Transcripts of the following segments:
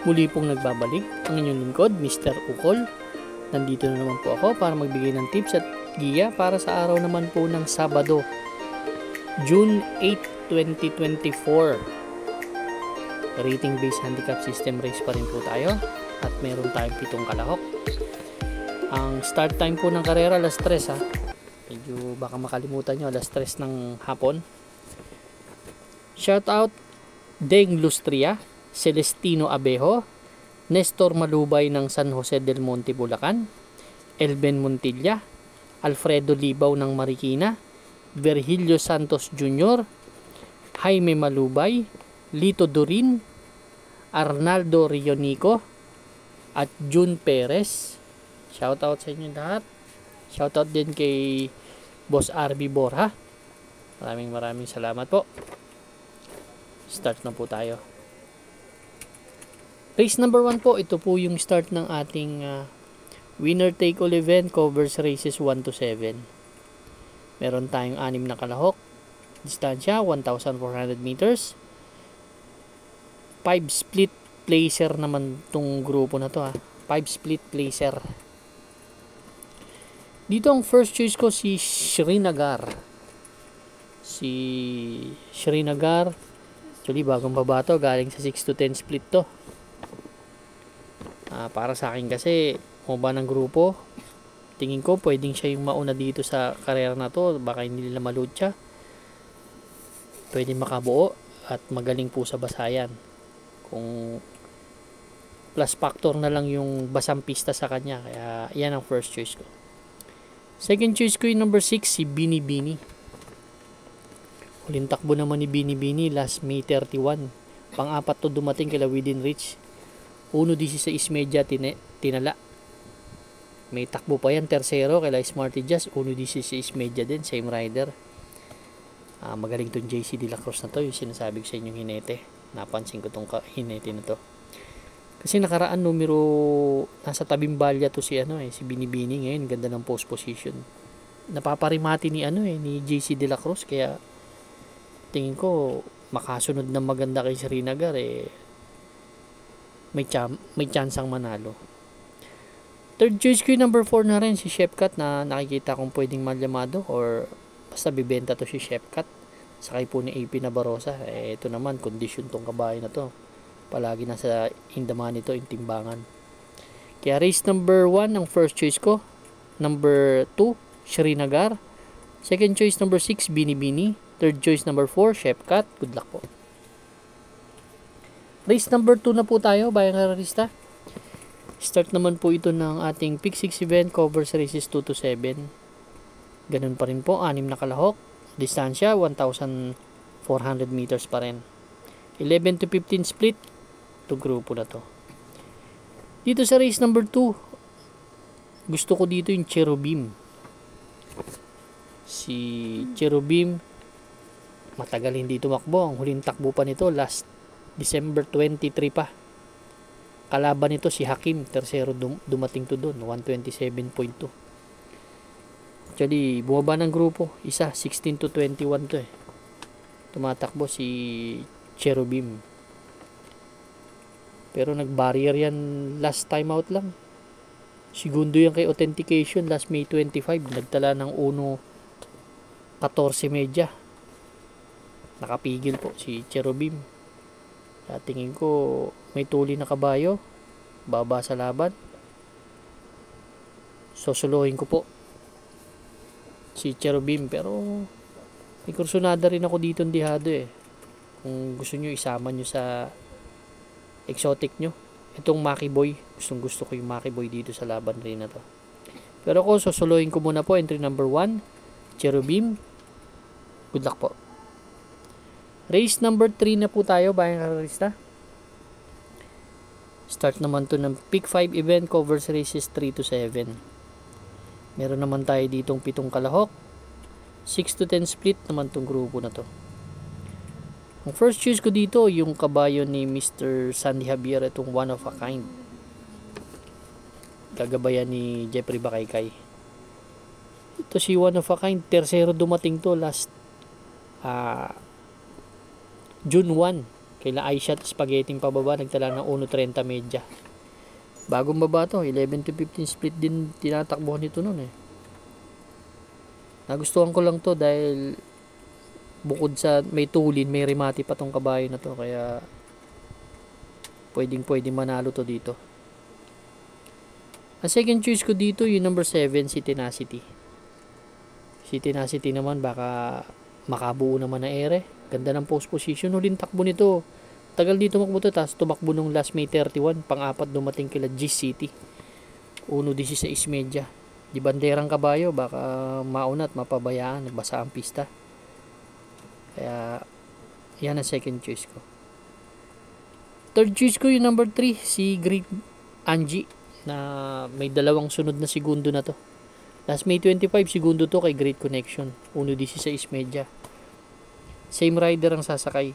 Muli pong nagbabalik ang inyong lingkod, Mr. Ukol. Nandito na naman po ako para magbigay ng tips at giya para sa araw naman po ng Sabado, June 8, 2024. Rating-based handicap system race pa rin po tayo at meron tayong 7 kalahok. Ang start time po ng karera alas 3 ha. Medyo baka makalimutan nyo, alas 3 ng hapon. Shout out Deng Lustria, Celestino Abejo, Nestor Malubay ng San Jose del Monte, Bulacan, Elben Montilla, Alfredo Libaw ng Marikina, Virgilio Santos Jr., Jaime Malubay, Lito Durin, Arnaldo Rionico, at June Perez. Shoutout sa inyo lahat. Shoutout din kay Boss RB Borja. Maraming salamat po. Start na po tayo. Race number 1 po, ito po yung start ng ating winner take all event, covers races 1 to 7. Meron tayong 6 na kalahok. Distansya 1,400 meters. 5 split placer naman tong grupo na to ha. 5 split placer. Dito ang first choice ko si Srinagar. Actually bagong baba to, galing sa 6 to 10 split to. Para sa akin kasi ba ng grupo, tingin ko pwedeng siya yung mauna dito sa karera na to. Baka hindi nila maload siya, pwede makabuo at magaling po sa basayan. Kung plus factor na lang yung basang pista sa kanya, kaya yan ang first choice ko. Second choice ko yung number 6, si Bini Bini. Huling takbo naman ni Bini Bini last May 31. Pang-apat to dumating kila Within Reach. 1.16 medya tinala. May takbo pa yan tersero kila Smarty Jazz, 1.16 medya din, same rider. Magaling tong JC De La Cruz na to, yung sinasabi ko sa inyong hinete. Napansin ko tong hinete na to. Kasi nakaraan numero nasa tabing balya to si si Binibini. Ngayon ganda ng post position. Napaparimati ni ni JC De La Cruz, kaya tingin ko makasunod ng maganda kay Srinagar may chance ang manalo. Third choice ko yung number 4 na rin, si Shepcat, na nakikita kong pwedeng malyamado or basta bibenta to si Shepcat. Sakay po ni AP Nabarosa. Ito naman, kondisyon tong kabahay na to. Palagi nasa indaman nito yung timbangan. Kaya race number 1 ang first choice ko. Number 2, Srinagar. Second choice number 6, Bini Bini. Third choice number 4, Shepcat. Good luck po. Race number 2 na po tayo, bayang kararista. Start naman po ito ng ating Pick 6 event, covers races 2 to 7. Ganun pa rin po, 6 na kalahok. Distansya 1,400 meters pa rin. 11 to 15 split. Ito grupo na to. Dito sa race number 2, gusto ko dito yung Cherubim. Si Cherubim, matagal hindi tumakbo. Ang huling takbo pa nito last December 23 pa. Kalaban nito si Hakim, tersero dumating to doon, 127.2. Actually, bumaba ng grupo. Isa, 16 to 21 to Tumatakbo si Cherubim. Pero nag-barrier yan last time out lang. Segundo yan kay Authentication last May 25. Nagtala ng 1.14 medya. Nakapigil po si Cherubim. Kaya tingin ko may tuli na kabayo, baba sa laban. Sosolohin ko po si Cherubim, pero may kursunada rin ako dito ndihado Kung gusto nyo, isama nyo sa exotic nyo. Itong Maki Boy, gusto ko yung Maki Boy dito sa laban rin na to. Pero ako, sosolohin ko muna po. Entry number 1, Cherubim. Good luck po. Race number 3 na po tayo, bayang kararista. Start naman to ng Pick 5 event, covers races 3 to 7. Meron naman tayo ditong 7 kalahok. 6 to 10 split naman tong grupo na to. Ang first choice ko dito, yung kabayo ni Mr. Sandy Javier, itong One of a Kind. Gagabayan ni Jeffrey Bakaykay. Ito si One of a Kind, tersero dumating to last June 1 Kaila iShot Spaghetti pababa, nagtala ng 1.30 medya. Bagong baba to, 11 to 15 split din tinatakbuhan nito noon eh. Nagustuhan ko lang to dahil bukod sa may tulin, may remati pa tong kabayo na to, kaya pwedeng manalo to dito. Ang second choice ko dito yung number 7, si Tenacity. Si Tenacity naman baka makabuo naman na ere. Ganda ng post position, huling takbo nito. Tagal dito makbo to, tapos tumakbo nung last May 31, pang-apat dumating kila G City. 1.16 medya. Di banderang kabayo, baka mauna at mapabayaan, basa ang pista. Kaya yan ang second choice ko. Third choice ko yung number 3, si Great Angie, na may dalawang sunod na segundo na to. Last May 25, segundo to kay Great Connection, 1.16 medya. Same rider ang sasakay.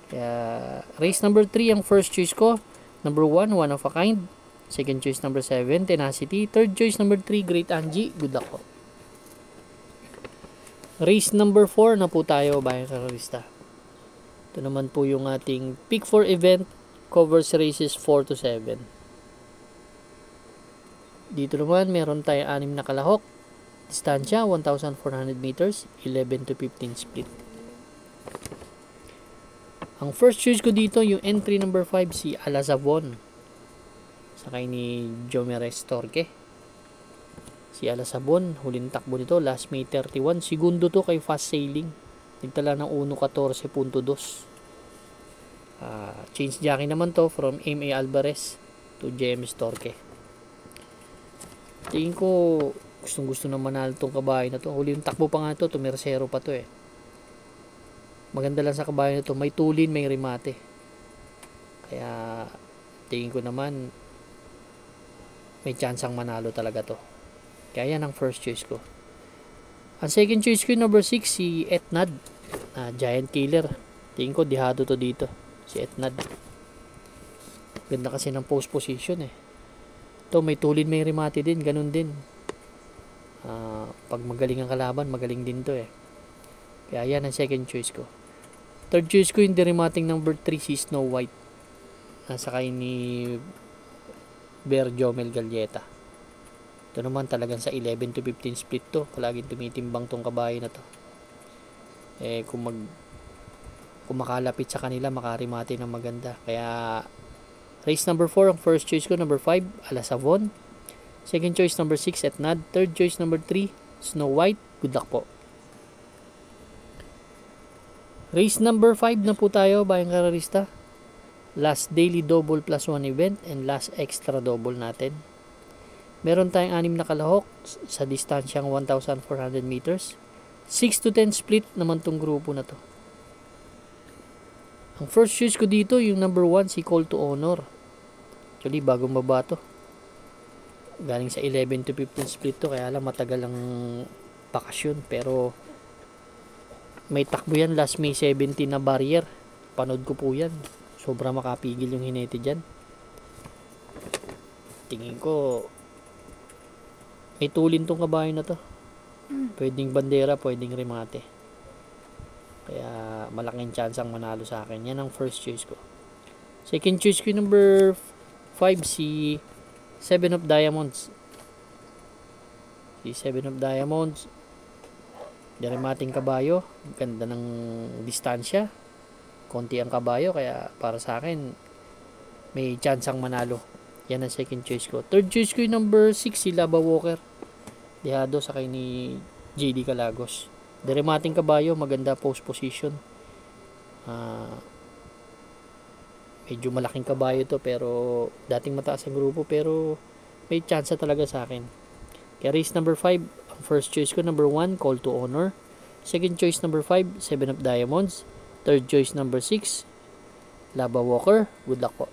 Kaya race number 3 ang first choice ko. Number 1, One of a Kind. Second choice number 7, Tenacity. Third choice number 3, Great Angie. Good luck po. Race number 4 na po tayo, bayang karalista. Ito naman po yung ating pick 4 event. Covers races 4 to 7. Dito naman meron tayong 6 na kalahok. Distansya 1,400 meters, 11 to 15 split. Ang first choice ko dito yung entry number 5, si Alazabon. Sakay ni Jomeres Torque. Si Alazabon, huling takbo nito last May 31, segundo to kay Fast Sailing. Nagtala ng 1.14.2. Change jockey naman to from M.A. Alvarez to JMS Torque. Tingin ko gustong gusto na manalo tong kabayo na to. Huling takbo pa nga to, tumersero pa to eh. Maganda lang sa kabayo na to, may tulin, may remate. Kaya tingin ko naman may chance ang manalo talaga to. Kaya yan ang first choice ko. Ang second choice ko yung number 6, si Etnad, Giant Killer. Tingin ko dihado to dito, si Etnad. Ganda kasi ng post position eh. Ito may tulin, may remate din, ganun din. Pag magaling ang kalaban, magaling din to eh. Kaya yan ang second choice ko. Third choice ko yung derimating number 3, si Snow White. Nasakay ni Bear Jomel Galleta. Ito naman talagang sa 11 to 15 split to. Palaging tumitimbang tong kabayo na to. Kung makalapit sa kanila, makarimate ng maganda. Kaya race number 4 ang first choice ko. Number 5, Alazabon. Second choice number 6, Etnad. Third choice number 3, Snow White. Good luck po. Race number 5 na po tayo, bayang kararista. Last daily double plus 1 event and last extra double natin. Meron tayong 6 na kalahok sa distansyang 1,400 meters. 6 to 10 split naman tong grupo na to. Ang first choice ko dito yung number 1, si Call to Honor. Actually bagong baba to. Galing sa 11 to 15 split to, kaya lang matagal ang bakasyon, pero may takbo yan last May 17 na barrier. Panood ko po yan. Sobra makapigil yung hinete dyan. Tingin ko may tulin tong kabayo na to. Pwedeng bandera, pwedeng remate. Kaya malaking chance ang manalo sa akin. Yan ang first choice ko. Second choice ko number 5, si 7 of Diamonds. Si 7 of Diamonds, derimating kabayo. Ganda ng distansya. Konti ang kabayo, kaya para sa akin may chance ang manalo. Yan ang second choice ko. Third choice ko yung number 6, si Lava Walker. Dihado sa kay ni JD Calagos. Derimating kabayo, maganda post position. Medyo malaking kabayo to, pero dating mataas ang grupo, pero may chance talaga sa akin. Kaya race number 5, ang first choice ko number 1, Call to Honor. Second choice number 5, 7 of Diamonds. Third choice number 6, Lava Walker. Good luck po.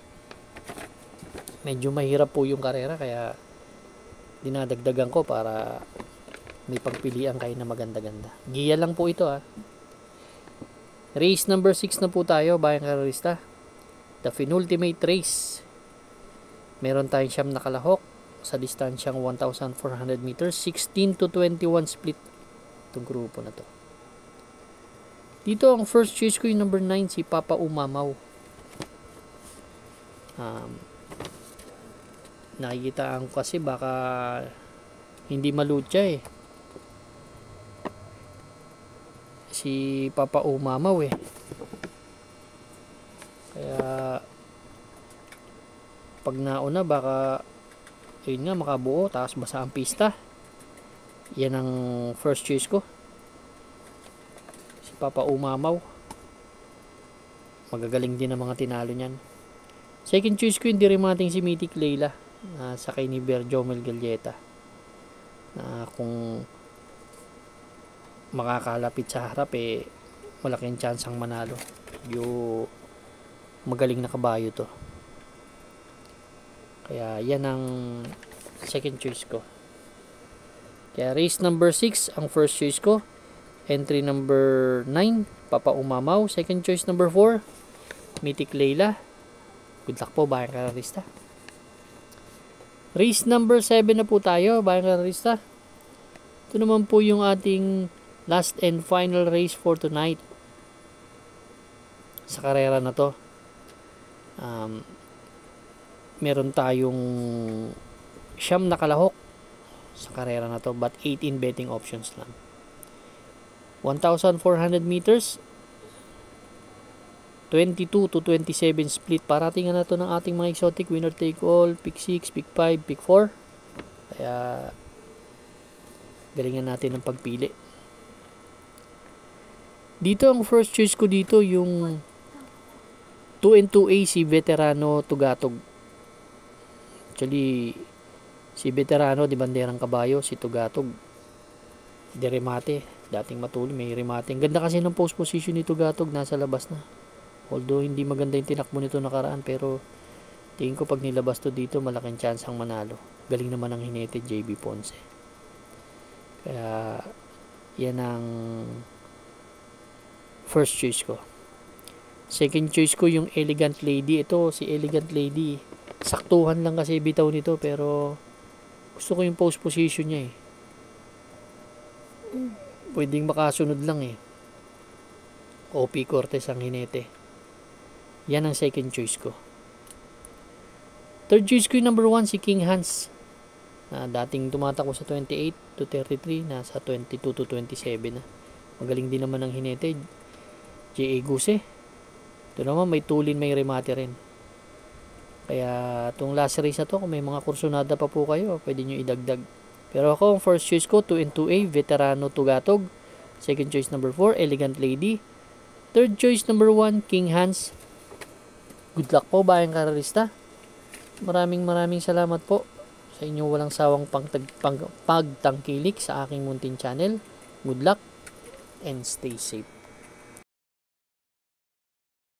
Medyo mahirap po yung karera, kaya dinadagdagan ko para may pagpilian kayo na maganda-ganda. Giya lang po ito ha. Race number 6 na po tayo, bayang karerista. The penultimate race. Meron tayong 9 na kalahok sa distansyang 1,400 meters. 16 to 21 split itong grupo na to. Dito ang first choice ko yung number 9, si Papa Umamaw. Nakikitaan ko kasi baka hindi malutya eh. Si Papa umamaw eh. Kaya pag nauna baka yun nga makabuo tapos basa ang pista. Yan ang first choice ko. Si Papa umamaw. Magagaling din ang mga tinalo niyan. Second choice ko yung dirimating si Mythic Layla sa kay ni Berjomel Galleta. Na kung makakalapit sa harap eh malaking chance ang manalo. Yung magaling na kabayo to. Kaya yan ang second choice ko. Kaya race number 6 ang first choice ko. Entry number 9 Papa Umamaw. Second choice number 4 Mythic Layla. Good luck po bayang kararista. Race number 7 na po tayo bayang kararista. Ito naman po yung ating last and final race for tonight. Sa karera na to meron tayong 9 na kalahok sa karera na to, but 18 betting options lang. 1,400 meters, 22 to 27 split. Paratingan na to ng ating mga exotic. Winner take all, pick 6, pick 5, pick 4. Kaya galingan natin ng pagpili. Dito ang first choice ko dito yung 2-2A si Veterano Tugatog. Actually, si Veterano di banderang kabayo, si Tugatog di remate, dating matuli, may remate. Ang ganda kasi ng post position ni Tugatog, nasa labas na. Although hindi maganda yung tinakbo nito nakaraan, pero tingin ko pag nilabas to dito, malaking chance ang manalo. Galing naman ang hinete JB Ponce. Kaya yan ang first choice ko. Second choice ko yung Elegant Lady. Ito si Elegant Lady, saktuhan lang kasi bitaw nito, pero gusto ko yung post position niya eh. Pwedeng makasunod lang eh. OP Cortez ang hinete. Yan ang second choice ko. Third choice ko yung number 1 si King Hans, na dating tumatakbo sa 28 to 33, nasa 22 to 27 na. Magaling din naman ang hinete. J.A. Guse. Ito naman may tulin, may remate rin. Kaya itong last race na to, kung may mga kursunada pa po kayo, pwede nyo idagdag. Pero ako, ang first choice ko 2-2A Veterano Tugatog. Second choice number 4 Elegant Lady. Third choice number 1 King Hans. Good luck po bayang kararista. Maraming salamat po sa inyong walang sawang pagtangkilik sa aking munting channel. Good luck and stay safe.